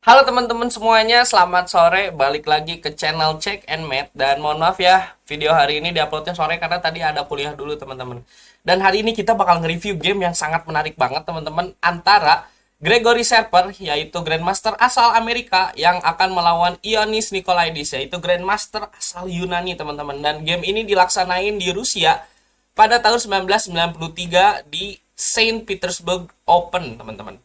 Halo teman-teman semuanya, selamat sore. Balik lagi ke channel Check and Mate. Dan mohon maaf ya, video hari ini diuploadnya sore karena tadi ada kuliah dulu teman-teman. Dan hari ini kita bakal nge-review game yang sangat menarik banget teman-teman. Antara Gregory Serper, yaitu Grandmaster asal Amerika, yang akan melawan Ionis Nikolaidis, yaitu Grandmaster asal Yunani teman-teman. Dan game ini dilaksanain di Rusia pada tahun 1993 di Saint Petersburg Open teman-teman.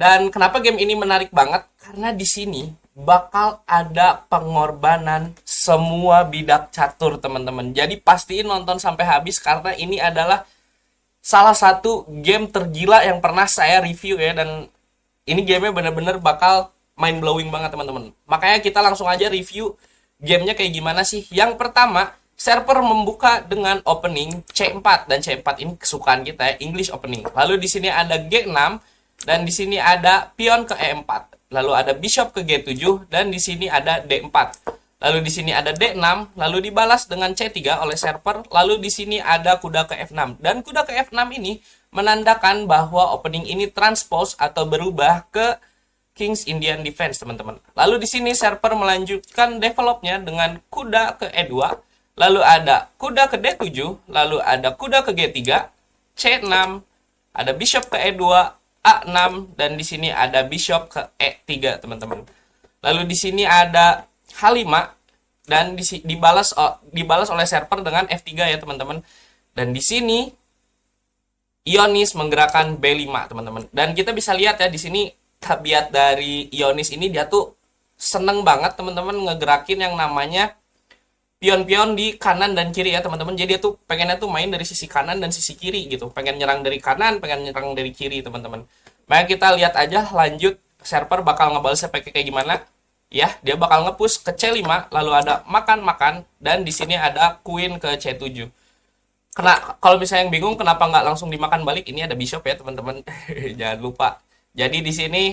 Dan kenapa game ini menarik banget? Karena di sini bakal ada pengorbanan semua bidak catur, teman-teman. Jadi pastiin nonton sampai habis karena ini adalah salah satu game tergila yang pernah saya review ya, dan ini gamenya bener-bener bakal mind blowing banget, teman-teman. Makanya kita langsung aja review gamenya kayak gimana sih. Yang pertama, server membuka dengan opening C4, dan C4 ini kesukaan kita ya, English opening. Lalu di sini ada G6, dan di sini ada pion ke E4, lalu ada bishop ke G7, dan di sini ada D4. Lalu di sini ada D6, lalu dibalas dengan C3 oleh server, lalu di sini ada kuda ke F6. Dan kuda ke F6 ini menandakan bahwa opening ini transpose atau berubah ke King's Indian Defense, teman-teman. Lalu di sini server melanjutkan developnya dengan kuda ke E2, lalu ada kuda ke D7, lalu ada kuda ke G3, C6, ada bishop ke E2, A6, dan di sini ada bishop ke E3, teman-teman. Lalu di sini ada H5, dan dibalas oleh server dengan F3 ya, teman-teman. Dan di sini Ionis menggerakkan B5, teman-teman. Dan kita bisa lihat ya di sini tabiat dari Ionis ini, dia tuh seneng banget teman-teman ngegerakin yang namanya pion-pion di kanan dan kiri ya, teman-teman. Jadi dia tuh pengennya tuh main dari sisi kanan dan sisi kiri gitu. Pengen nyerang dari kanan, pengen nyerang dari kiri, teman-teman. Maka kita lihat aja lanjut server bakal ngebalasnya pakai kayak gimana. Ya, dia bakal ngepush ke C5, lalu ada makan-makan, dan di sini ada queen ke C7. Kalau misalnya yang bingung kenapa nggak langsung dimakan balik, ini ada bishop ya, teman-teman. Jangan lupa. Jadi di sini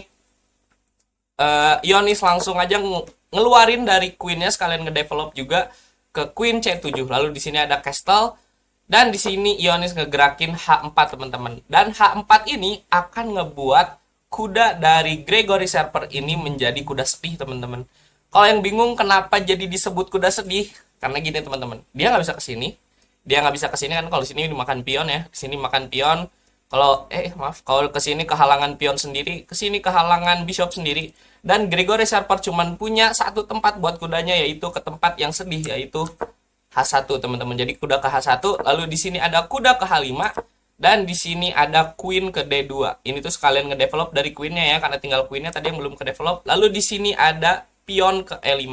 Ionis langsung aja ngeluarin dari queennya, sekalian ngedevelop juga ke queen C7. Lalu di sini ada castle, dan di sini Ionis ngegerakin H4, teman-teman. Dan H4 ini akan ngebuat kuda dari Gregory Serper ini menjadi kuda sedih, teman-teman. Kalau yang bingung kenapa jadi disebut kuda sedih, karena gini, teman-teman. Dia nggak bisa ke sini. Dia nggak bisa ke sini kan, kalau di sini dimakan pion ya. Di sini makan pion. Kalau ke sini kehalangan pion sendiri, ke sini kehalangan bishop sendiri. Dan Gregory Serper cuman punya satu tempat buat kudanya, yaitu ke tempat yang sedih, yaitu H1, teman-teman. Jadi kuda ke H1, lalu di sini ada kuda ke H5, dan di sini ada queen ke D2. Ini tuh sekalian ngedevelop dari queennya ya, karena tinggal queennya tadi yang belum ke develop. Lalu di sini ada pion ke E5.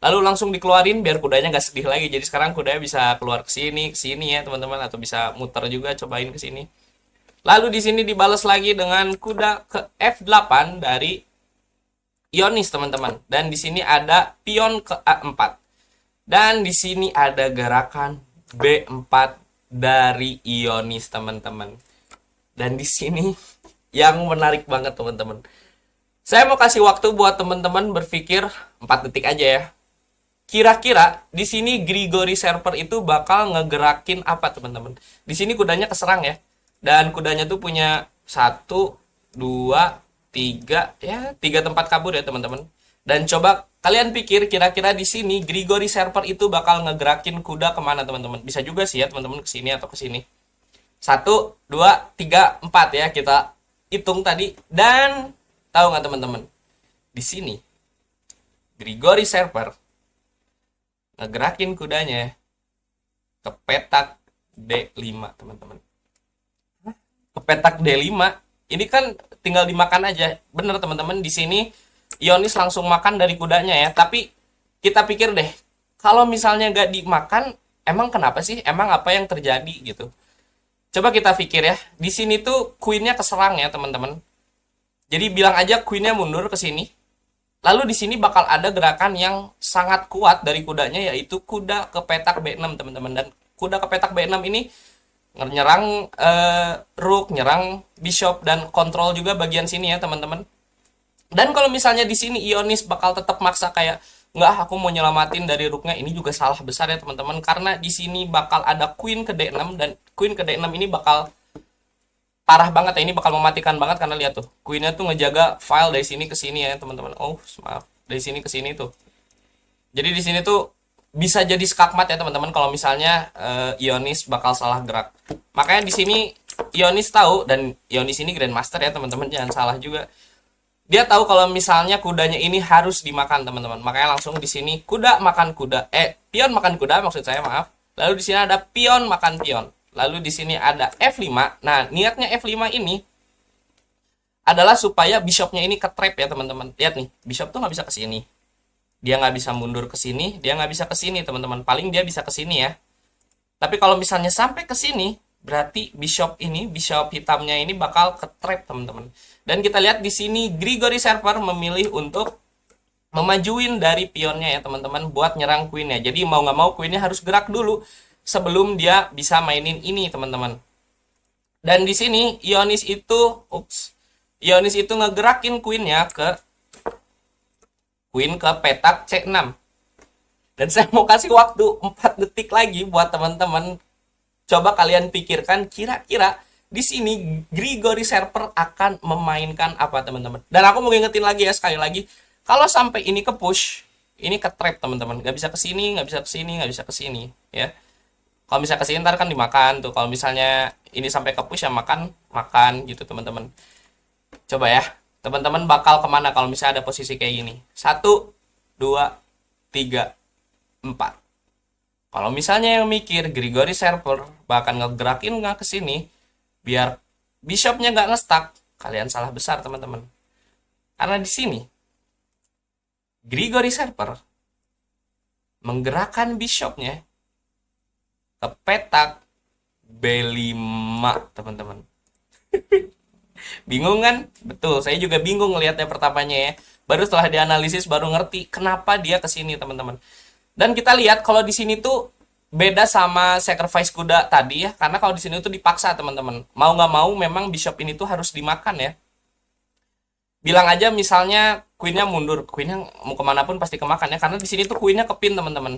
Lalu langsung dikeluarin biar kudanya nggak sedih lagi. Jadi sekarang kudanya bisa keluar ke sini ya, teman-teman, atau bisa muter juga, cobain ke sini. Lalu di sini dibalas lagi dengan kuda ke F8 dari Ionis, teman-teman. Dan di sini ada pion ke A4. Dan di sini ada gerakan B4 dari Ionis, teman-teman. Dan di sini yang menarik banget, teman-teman. Saya mau kasih waktu buat teman-teman berpikir 4 detik aja ya. Kira-kira di sini Gregory Serper itu bakal ngegerakin apa, teman-teman? Di sini kudanya keserang ya. Dan kudanya tuh punya 1, 2, 3, ya 3 tempat kabur ya, teman-teman. Dan coba kalian pikir kira-kira di sini Gregory Serper itu bakal ngegerakin kuda kemana, teman-teman? Bisa juga sih ya, teman-teman, ke sini atau ke sini. 1, 2, 3, 4 ya, kita hitung tadi. Dan tahu nggak, teman-teman? Di sini Gregory Serper ngegerakin kudanya ke petak D5, teman-teman. Ke petak D5. Ini kan tinggal dimakan aja. Bener, teman-teman, di sini Ionis langsung makan dari kudanya ya. Tapi kita pikir deh, kalau misalnya nggak dimakan, emang kenapa sih? Emang apa yang terjadi gitu? Coba kita pikir ya. Di sini tuh queennya keserang ya, teman-teman. Jadi bilang aja queennya mundur ke sini. Lalu di sini bakal ada gerakan yang sangat kuat dari kudanya, yaitu kuda ke petak B6, teman-teman. Dan kuda ke petak B6 ini nyerang rook, nyerang bishop, dan kontrol juga bagian sini ya, teman-teman. Dan kalau misalnya di sini Ionis bakal tetap maksa kayak nggak, aku mau nyelamatin dari rooknya, ini juga salah besar ya, teman-teman. Karena di sini bakal ada queen ke D6, dan queen ke D6 ini bakal parah banget ya, ini bakal mematikan banget karena lihat tuh, queennya tuh ngejaga file dari sini ke sini ya teman-teman. Oh maaf, dari sini ke sini tuh. Jadi di sini tuh bisa jadi skakmat ya teman-teman kalau misalnya Ionis bakal salah gerak. Makanya di sini Ionis tahu, dan Ionis ini Grandmaster ya teman-teman, jangan salah juga. Dia tahu kalau misalnya kudanya ini harus dimakan teman-teman. Makanya langsung di sini kuda makan kuda. Pion makan kuda maksud saya, maaf. Lalu di sini ada pion makan pion. Lalu di sini ada F5. Nah, niatnya F5 ini adalah supaya bishopnya ini ke trap ya teman-teman. Lihat nih, bishop tuh nggak bisa ke sini. Dia nggak bisa mundur ke sini, dia nggak bisa ke sini teman-teman. Paling dia bisa ke sini ya. Tapi kalau misalnya sampai ke sini, berarti bishop ini, bishop hitamnya ini bakal ke trap teman-teman. Dan kita lihat di sini Grigori Serper memilih untuk memajuin dari pionnya ya teman-teman buat nyerang queennya. Jadi mau nggak mau queennya harus gerak dulu sebelum dia bisa mainin ini teman-teman. Dan di sini Ionis itu ngegerakin queennya ke petak C6. Dan saya mau kasih waktu 4 detik lagi buat teman-teman. Coba kalian pikirkan kira-kira di sini Grigori Serper akan memainkan apa teman-teman. Dan aku mau ngingetin lagi ya sekali lagi, kalau sampai ini ke push, ini ke trap teman-teman. Nggak bisa ke sini, nggak bisa ke sini, nggak bisa ke sini ya. Kalau misalnya ke sini ntar kan dimakan tuh. Kalau misalnya ini sampai ke push ya makan gitu teman-teman. Coba ya, teman-teman bakal kemana kalau misalnya ada posisi kayak gini? 1, 2, 3, 4. Kalau misalnya yang mikir Grigori Serper bahkan ngegerakin nggak ke sini biar bishopnya nggak ngestak, kalian salah besar teman-teman. Karena di sini Grigori Serper menggerakkan bishopnya ke petak B5 teman-teman. Bingung kan? Betul, saya juga bingung ngelihatnya pertamanya ya. Baru setelah dianalisis baru ngerti kenapa dia ke sini teman-teman. Dan kita lihat kalau di sini tuh beda sama sacrifice kuda tadi ya, karena kalau di sini tuh dipaksa teman-teman. Mau nggak mau memang bishop ini tuh harus dimakan ya. Bilang aja misalnya queennya mundur, queennya mau kemana pun pasti kemakan ya, karena di sini tuh queennya kepin teman-teman.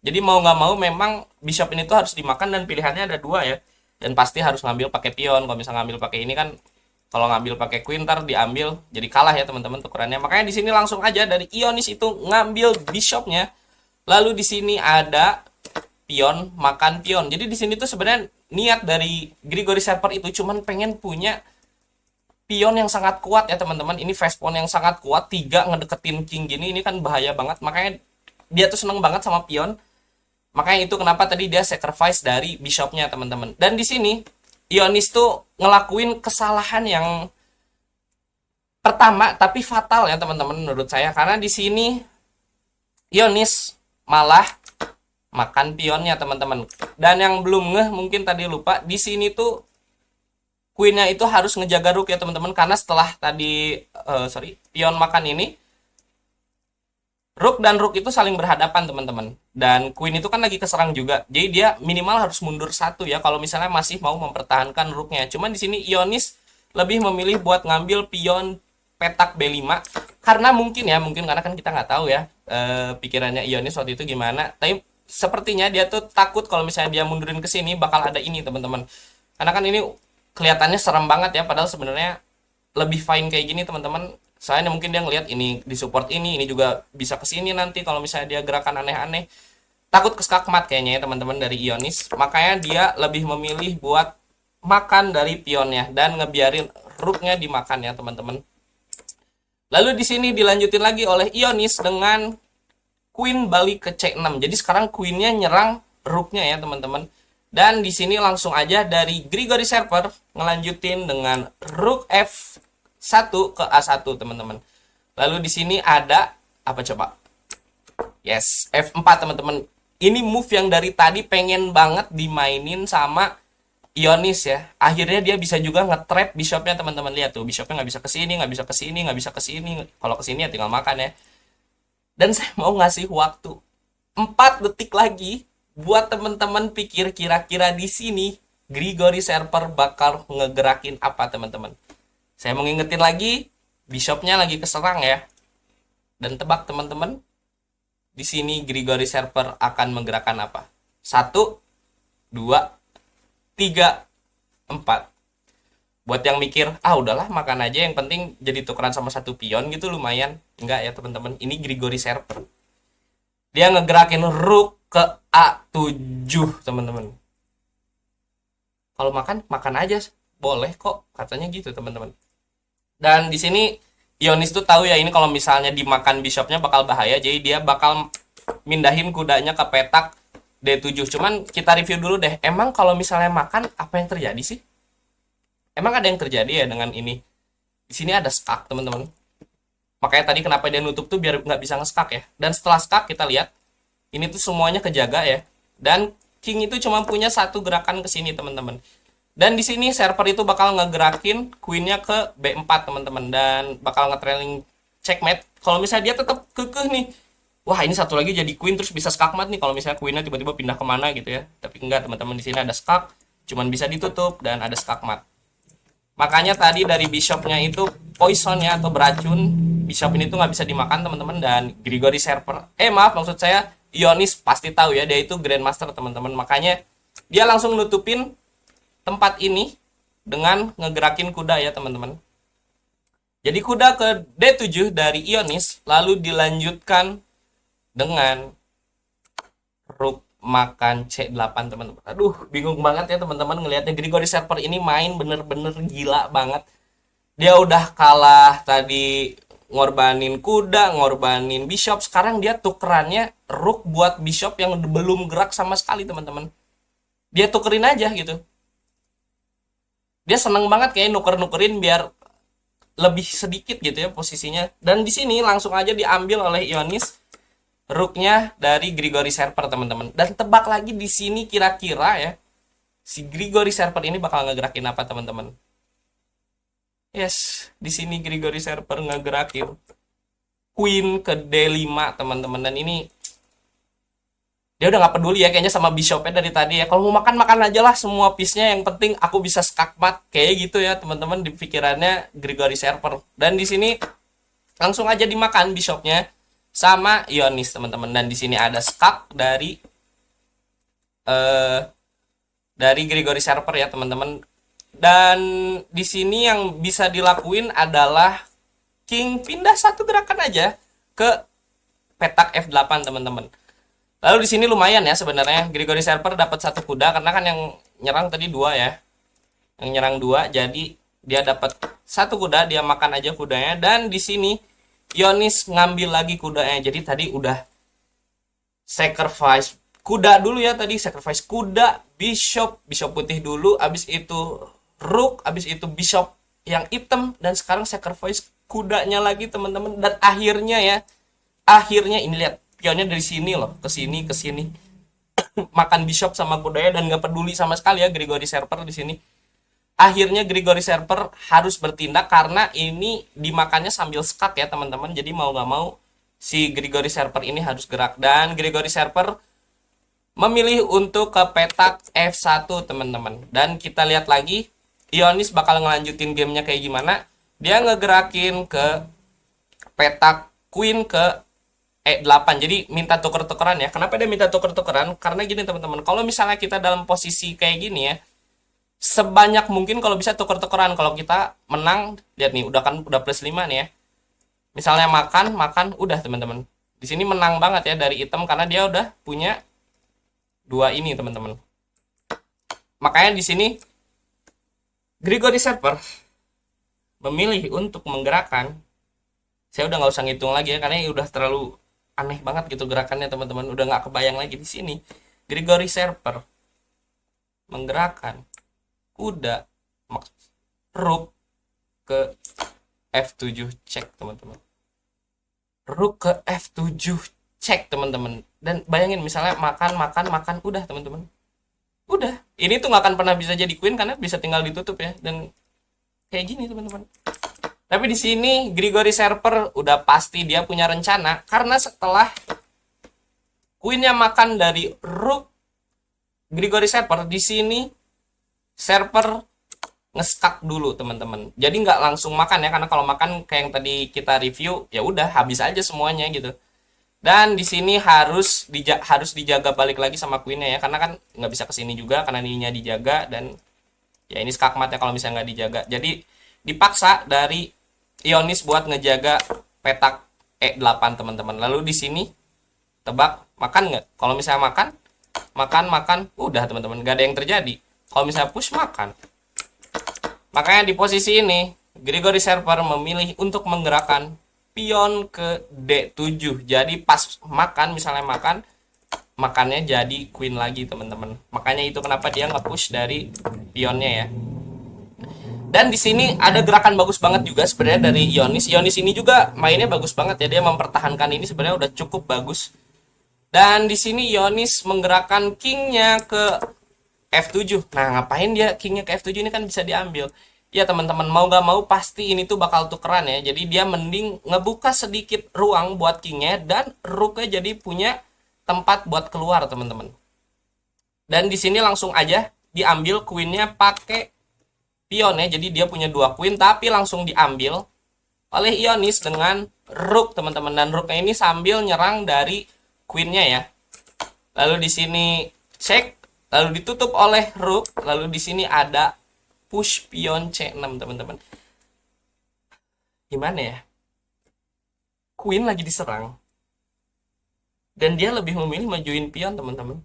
Jadi mau nggak mau memang bishop ini tuh harus dimakan, dan pilihannya ada dua ya. Dan pasti harus ngambil pakai pion. Kalau misalnya ngambil pakai ini kan, kalau ngambil pakai queen ntar diambil jadi kalah ya teman-teman tukerannya. Makanya di sini langsung aja dari Ionis itu ngambil bishopnya. Lalu di sini ada pion makan pion. Jadi di sini tuh sebenarnya niat dari Grigori Serper itu cuman pengen punya pion yang sangat kuat ya teman-teman. Ini fast pawn yang sangat kuat, 3 ngedeketin king gini, ini kan bahaya banget. Makanya dia tuh seneng banget sama pion. Makanya itu kenapa tadi dia sacrifice dari bishopnya teman-teman. Dan di sini Ionis tuh ngelakuin kesalahan yang pertama tapi fatal ya teman-teman menurut saya, karena di sini Ionis malah makan pionnya teman-teman. Dan yang belum ngeh mungkin tadi lupa, di sini tuh queennya itu harus ngejaga rook ya teman-teman, karena setelah tadi pion makan ini, rook dan rook itu saling berhadapan teman-teman. Dan queen itu kan lagi keserang juga, jadi dia minimal harus mundur 1 ya kalau misalnya masih mau mempertahankan rooknya. Cuman di sini Ionis lebih memilih buat ngambil pion petak B5 karena mungkin karena kan kita nggak tahu ya pikirannya Ionis waktu itu gimana. Tapi sepertinya dia tuh takut kalau misalnya dia mundurin ke sini bakal ada ini teman-teman. Karena kan ini kelihatannya serem banget ya, padahal sebenarnya lebih fine kayak gini teman-teman. Soalnya mungkin dia ngelihat ini disupport ini juga bisa ke sini nanti kalau misalnya dia gerakan aneh-aneh. Takut ke skakmat kayaknya ya teman-teman dari Ionis. Makanya dia lebih memilih buat makan dari pionnya dan ngebiarin rooknya dimakan ya teman-teman. Lalu di sini dilanjutin lagi oleh Ionis dengan queen balik ke C6. Jadi sekarang queennya nyerang rooknya ya teman-teman. Dan di sini langsung aja dari Grigori Serper ngelanjutin dengan rook F1 ke A1 teman-teman. Lalu di sini ada apa coba? Yes, F4 teman-teman. Ini move yang dari tadi pengen banget dimainin sama Ionis ya. Akhirnya dia bisa juga nge-trap bishopnya teman-teman. Lihat tuh, bishopnya nggak bisa ke sini, nggak bisa ke sini, nggak bisa ke sini. Kalau ke sini ya tinggal makan ya. Dan saya mau ngasih waktu 4 detik lagi buat teman-teman pikir kira-kira di sini Grigori Serper bakal ngegerakin apa teman-teman. Saya mau ngingetin lagi, bishopnya lagi keserang ya. Dan tebak teman-teman, di sini Grigori Serper akan menggerakkan apa? 1, 2, 3, 4. Buat yang mikir, ah udahlah makan aja yang penting jadi tukeran sama satu pion gitu lumayan. Enggak ya teman-teman, ini Grigori Serper. Dia ngegerakin rook ke A7 teman-teman. Kalau makan, makan aja. Boleh kok, katanya gitu teman-teman. Dan di sini Ionis tuh tahu ya ini kalau misalnya dimakan bishopnya bakal bahaya, jadi dia bakal mindahin kudanya ke petak D7. Cuman kita review dulu deh. Emang kalau misalnya makan apa yang terjadi sih? Emang ada yang terjadi ya dengan ini? Di sini ada skak, teman-teman. Makanya tadi kenapa dia nutup tuh biar nggak bisa nge-skak ya. Dan setelah skak kita lihat ini tuh semuanya kejaga ya. Dan king itu cuma punya satu gerakan ke sini, teman-teman. Dan di sini server itu bakal ngegerakin queennya ke B4 teman-teman dan bakal nge-trailing checkmate. Kalau misalnya dia tetap kekeh nih, wah ini satu lagi jadi queen terus bisa skakmat nih kalau misalnya queennya tiba-tiba pindah kemana gitu ya. Tapi enggak teman-teman, di sini ada skak, cuman bisa ditutup dan ada skakmat. Makanya tadi dari bishopnya itu poison ya atau beracun. Bishop ini tuh nggak bisa dimakan teman-teman. Dan Grigori Serper, maaf maksud saya Ionis pasti tahu ya dia itu Grandmaster teman-teman. Makanya dia langsung nutupin tempat ini dengan ngegerakin kuda ya teman-teman. Jadi kuda ke D7 dari Ionis, lalu dilanjutkan dengan rook makan C8 teman-teman. Aduh, bingung banget ya teman-teman ngelihatnya. Grigori Serper ini main bener-bener gila banget. Dia udah kalah tadi ngorbanin kuda, ngorbanin bishop. Sekarang dia tukerannya rook buat bishop yang belum gerak sama sekali teman-teman. Dia tukerin aja gitu. Dia seneng banget kayak nuker-nukerin biar lebih sedikit gitu ya posisinya. Dan di sini langsung aja diambil oleh Ionis rooknya dari Grigori Serper teman-teman. Dan tebak lagi di sini kira-kira ya si Grigori Serper ini bakal ngegerakin apa teman-teman? Yes, di sini Grigori Serper ngegerakin queen ke D5 teman-teman. Dan ini dia udah nggak peduli ya kayaknya sama bishopnya dari tadi ya. Kalau mau makan makan aja lah semua piece-nya, yang penting aku bisa skakmat kayak gitu ya teman-teman di pikirannya Grigori Serper. Dan di sini langsung aja dimakan bishopnya sama Ionis teman-teman. Dan di sini ada skak dari Grigori Serper ya teman-teman. Dan di sini yang bisa dilakuin adalah king pindah satu gerakan aja ke petak F8 teman-teman. Lalu di sini lumayan ya sebenarnya Grigori Serper dapat satu kuda karena kan yang nyerang tadi dua ya. Yang nyerang dua, jadi dia dapat satu kuda, dia makan aja kudanya. Dan di sini Ionis ngambil lagi kudanya. Jadi tadi udah sacrifice kuda dulu ya tadi, sacrifice kuda, bishop putih dulu, abis itu rook, abis itu bishop yang hitam, dan sekarang sacrifice kudanya lagi teman-teman. Dan akhirnya ini lihat pionnya dari sini loh ke sini makan bishop sama kudanya dan nggak peduli sama sekali ya Grigori Serper di sini. Akhirnya Grigori Serper harus bertindak karena ini dimakannya sambil skak ya teman-teman. Jadi mau nggak mau si Grigori Serper ini harus gerak, dan Grigori Serper memilih untuk ke petak F1 teman-teman. Dan kita lihat lagi Ionis bakal ngelanjutin gamenya kayak gimana. Dia ngegerakin ke petak queen ke E8. Jadi minta tuker-tukeran ya. Kenapa dia minta tuker-tukeran? Karena gini teman-teman, kalau misalnya kita dalam posisi kayak gini ya, sebanyak mungkin kalau bisa tuker-tukeran. Kalau kita menang, lihat nih udah plus 5 nih ya. Misalnya makan udah teman-teman. Di sini menang banget ya dari item karena dia udah punya dua ini teman-teman. Makanya di sini Grigori Serper memilih untuk menggerakkan, saya udah nggak usah ngitung lagi ya karena udah terlalu aneh banget gitu gerakannya teman-teman, udah nggak kebayang lagi. Di sini Grigori Serper menggerakkan kuda rook ke F7 cek teman-teman, rook ke F7 cek teman-teman. Dan bayangin misalnya makan udah teman-teman, udah ini tuh nggak akan pernah bisa jadi queen karena bisa tinggal ditutup ya. Dan kayak gini teman-teman. Tapi di sini Grigori Serper udah pasti dia punya rencana karena setelah queennya makan dari rook Grigori Serper, di sini Serper ngeskak dulu teman-teman. Jadi nggak langsung makan ya, karena kalau makan kayak yang tadi kita review ya udah habis aja semuanya gitu. Dan di sini harus dijaga balik lagi sama queennya ya, karena kan nggak bisa kesini juga karena ininya dijaga. Dan Ya ini skakmatnya kalau misalnya nggak dijaga. Jadi dipaksa dari Ionis buat ngejaga petak E8 teman-teman. Lalu di sini tebak makan nggak? Kalau misalnya makan, makan, udah teman-teman, nggak ada yang terjadi. Kalau misalnya push makan. Makanya di posisi ini Grigori Serper memilih untuk menggerakkan pion ke D7. Jadi pas makan, misalnya makannya jadi queen lagi teman-teman. Makanya itu kenapa dia nge-push dari pionnya ya. Dan di sini ada gerakan bagus banget juga sebenarnya dari Ionis. Ionis ini juga mainnya bagus banget ya. Dia mempertahankan ini sebenarnya udah cukup bagus. Dan di sini Ionis menggerakkan kingnya ke F7. Nah, ngapain dia kingnya ke F7 ini kan bisa diambil. Ya teman-teman, mau gak mau pasti ini tuh bakal tukeran ya. Jadi dia mending ngebuka sedikit ruang buat kingnya dan rooknya jadi punya tempat buat keluar teman-teman. Dan di sini langsung aja diambil queennya pakai pion ya. Jadi dia punya 2 queen tapi langsung diambil oleh Ionis dengan rook teman-teman. Dan rooknya ini sambil nyerang dari queennya ya. Lalu di sini check, lalu ditutup oleh rook, lalu di sini ada push pion C6 teman-teman. Gimana ya? Queen lagi diserang dan dia lebih memilih majuin pion teman-teman.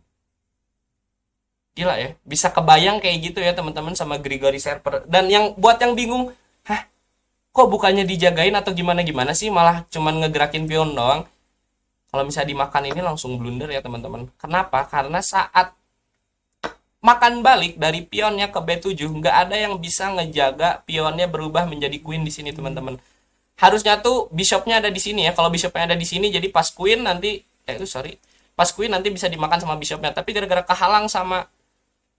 Gila ya, bisa kebayang kayak gitu ya teman-teman sama Grigori Serper. Dan yang buat yang bingung, hah, kok bukannya dijagain atau gimana-gimana sih, malah cuman ngegerakin pion doang. Kalau misalnya dimakan ini langsung blunder ya teman-teman. Kenapa? Karena saat makan balik dari pionnya ke B7, nggak ada yang bisa ngejaga pionnya berubah menjadi queen di sini teman-teman. Harusnya tuh bishopnya ada di sini ya. Kalau bishopnya ada di sini, jadi pas queen nanti, pas queen nanti bisa dimakan sama bishopnya. Tapi gara-gara kehalang sama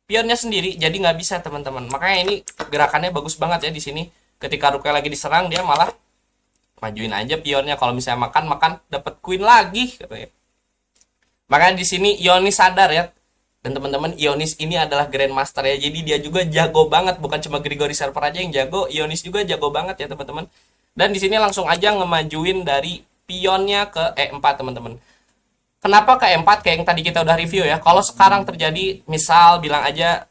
pionnya sendiri, jadi nggak bisa teman-teman. Makanya ini gerakannya bagus banget ya di sini. Ketika rooknya lagi diserang, dia malah majuin aja pionnya. Kalau misalnya makan dapat queen lagi katanya. Makanya di sini Ionis sadar ya. Dan teman-teman, Ionis ini adalah grandmaster ya. Jadi dia juga jago banget, bukan cuma Grigori Serper aja yang jago, Ionis juga jago banget ya teman-teman. Dan di sini langsung aja ngemajuin dari pionnya ke E4 teman-teman. Kenapa ke E4 kayak yang tadi kita udah review ya. Kalau sekarang terjadi misal bilang aja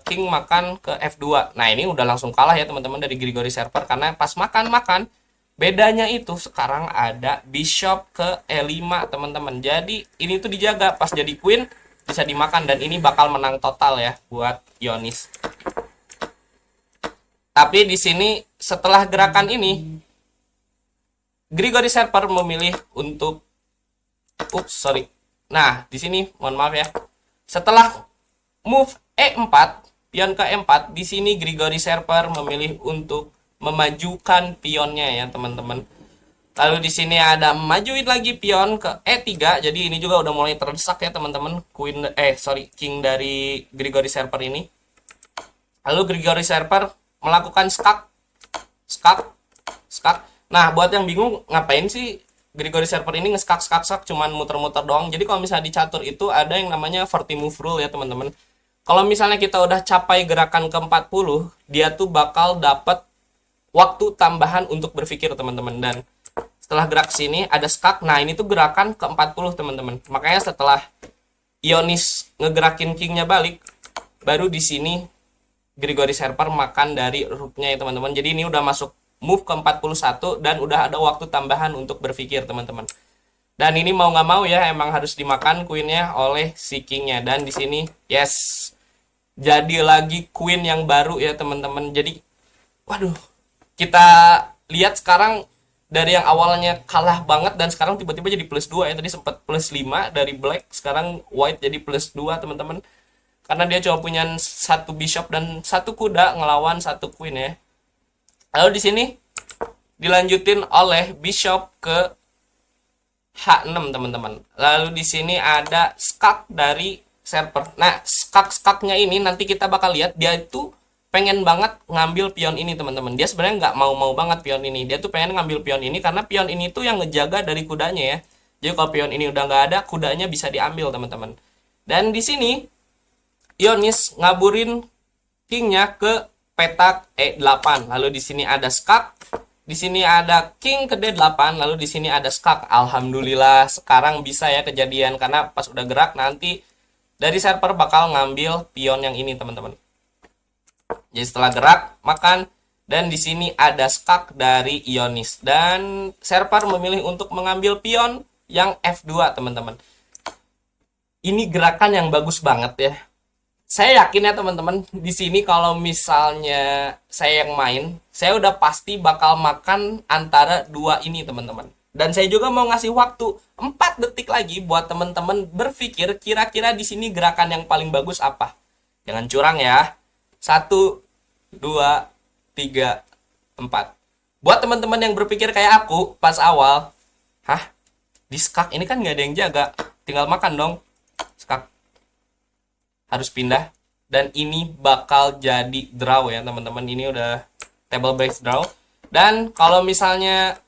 king makan ke F2. Nah, ini udah langsung kalah ya teman-teman dari Grigori Serper karena pas makan bedanya itu sekarang ada bishop ke E5 teman-teman. Jadi ini tuh dijaga pas jadi queen bisa dimakan dan ini bakal menang total ya buat Ionis. Tapi di sini setelah gerakan ini Grigori Serper memilih untuk Nah, di sini mohon maaf ya. Setelah move E4, pion ke E4, di sini Grigori Serper memilih untuk memajukan pionnya ya, teman-teman. Lalu di sini ada majuin lagi pion ke E3. Jadi ini juga udah mulai terdesak ya, teman-teman. King dari Grigori Serper ini. Lalu Grigori Serper melakukan skak. Nah, buat yang bingung ngapain sih Grigori Serper ini ngeskak cuman muter-muter doang. Jadi kalau misalnya di catur itu ada yang namanya 40 move rule ya teman-teman. Kalau misalnya kita udah capai gerakan ke 40, dia tuh bakal dapat waktu tambahan untuk berpikir teman-teman. Dan setelah gerak sini ada skak. Nah, ini tuh gerakan ke 40 teman-teman. Makanya setelah Ionis ngegerakin kingnya balik, baru di sini Grigori Serper makan dari rooknya ya teman-teman. Jadi ini udah masuk move ke 41 dan udah ada waktu tambahan untuk berpikir teman-teman. Dan ini mau nggak mau ya emang harus dimakan queennya oleh si kingnya. Dan di sini yes, jadi lagi queen yang baru ya teman-teman. Jadi waduh, kita lihat sekarang dari yang awalnya kalah banget dan sekarang tiba-tiba jadi plus 2 ya. Tadi sempat plus 5 dari black, sekarang white jadi plus 2 teman-teman. Karena dia cuma punya 1 bishop dan 1 kuda ngelawan 1 queen ya. Lalu di sini dilanjutin oleh bishop ke H6 teman-teman. Lalu di sini ada skak dari Serper. Nah, skaknya ini nanti kita bakal lihat dia itu pengen banget ngambil pion ini teman-teman. Dia sebenarnya nggak mau banget pion ini. Dia tuh pengen ngambil pion ini karena pion ini tuh yang ngejaga dari kudanya ya. Jadi kalau pion ini udah nggak ada, kudanya bisa diambil teman-teman. Dan di sini Ionis ngaburin kingnya ke petak E8. Lalu di sini ada skak. Di sini ada king ke D8. Lalu di sini ada skak. Alhamdulillah sekarang bisa ya kejadian. Karena pas udah gerak nanti dari Serper bakal ngambil pion yang ini teman-teman. Jadi setelah gerak, makan, dan di sini ada skak dari Ionis. Dan server memilih untuk mengambil pion yang F2, teman-teman. Ini gerakan yang bagus banget ya. Saya yakin ya teman-teman, di sini kalau misalnya saya yang main, saya udah pasti bakal makan antara dua ini teman-teman. Dan saya juga mau ngasih waktu 4 detik lagi buat teman-teman berpikir kira-kira di sini gerakan yang paling bagus apa. Jangan curang ya. 1, 2, 3, 4. Buat teman-teman yang berpikir kayak aku pas awal, hah? Di skak ini kan nggak ada yang jaga, tinggal makan dong. Skak harus pindah, dan ini bakal jadi draw ya teman-teman. Ini udah table based draw. Dan kalau misalnya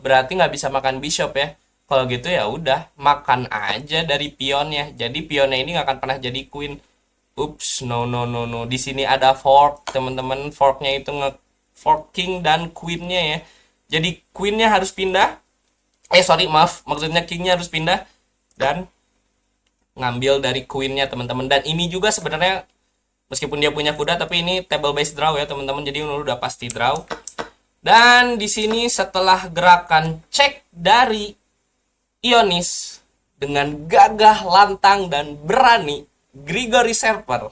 berarti nggak bisa makan bishop ya, kalau gitu ya udah makan aja dari pionnya. Jadi pionnya ini nggak akan pernah jadi queen. Ups, no no no no, di sini ada fork teman-teman. Forknya itu fork king dan queennya ya. Jadi queennya harus pindah, sorry maaf, maksudnya kingnya harus pindah dan ngambil dari queennya teman-teman. Dan ini juga sebenarnya meskipun dia punya kuda, tapi ini table based draw ya teman-teman, jadi udah pasti draw. Dan di sini setelah gerakan cek dari Ionis, dengan gagah, lantang, dan berani, Grigori Serper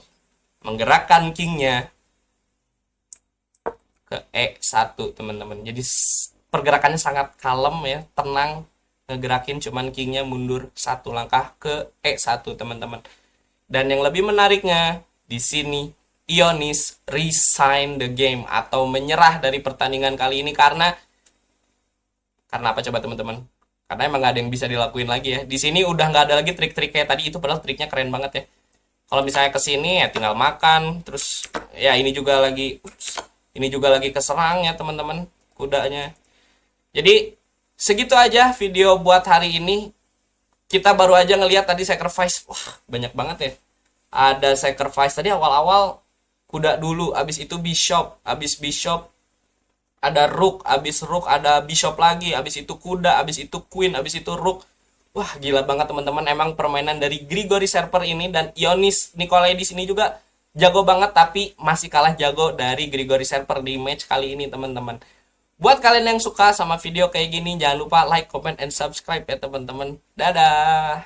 menggerakkan kingnya ke E1 teman-teman. Jadi pergerakannya sangat kalem ya, tenang, ngegerakin cuman kingnya mundur 1 langkah ke E1 teman-teman. Dan yang lebih menariknya di sini Ionis resign the game atau menyerah dari pertandingan kali ini karena apa coba teman-teman? Karena emang gak ada yang bisa dilakuin lagi ya. Di sini udah nggak ada lagi trik-trik kayak tadi itu, padahal triknya keren banget ya. Kalau misalnya ke sini ya tinggal makan, terus ya ini juga lagi keserang ya teman-teman kudanya. Jadi segitu aja video buat hari ini. Kita baru aja ngelihat tadi sacrifice. Wah, banyak banget ya. Ada sacrifice tadi awal-awal kuda dulu, abis itu bishop, abis bishop ada rook, abis rook ada bishop lagi, abis itu kuda, abis itu queen, abis itu rook. Wah, gila banget teman-teman. Emang permainan dari Grigori Serper ini dan Ionis Nikolaidis ini juga jago banget, tapi masih kalah jago dari Grigori Serper di match kali ini teman-teman. Buat kalian yang suka sama video kayak gini, jangan lupa like, comment, and subscribe ya teman-teman. Dadah.